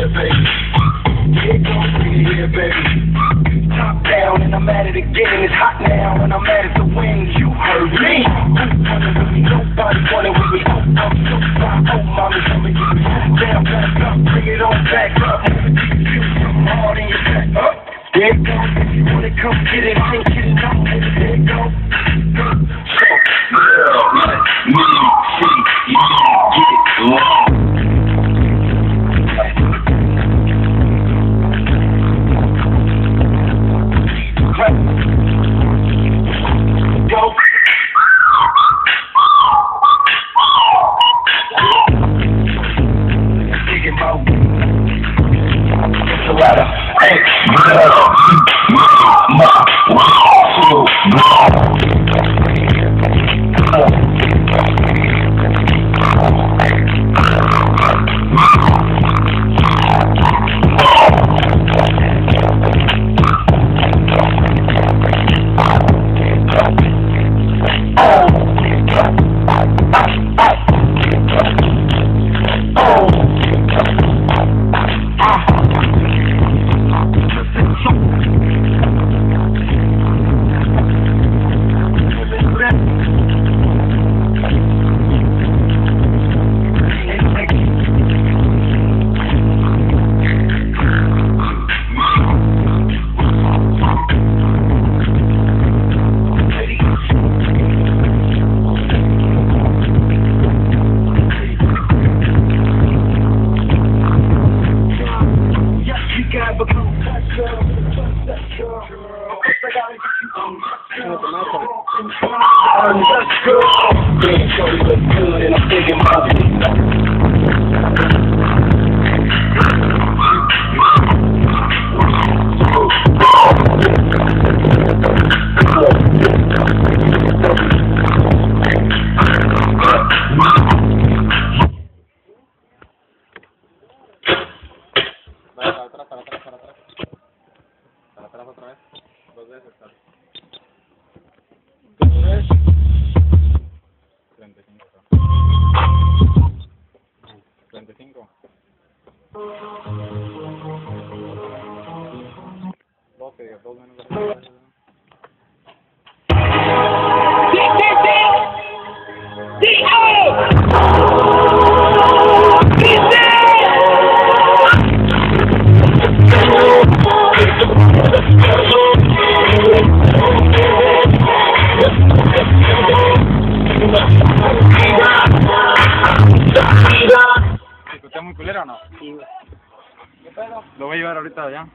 here, baby. Yeah, gon' bring it here, baby. Top down and I'm at it again. It's hot now and I'm at it to win. You heard me. Who wanted with me? Nobody wanted with me. Oh, mommy, come and get me. Down, back up, bring it on back up. Feel something hard in your back up. There it goes. If you wanna come get it, I ain't getting up. There it goes. Para atrás otra vez. 2 veces. 35. 35. 12, 2 menos. ¿Está muy culero o no? Sí, güey. ¿Qué pedo? Lo voy a llevar ahorita allá.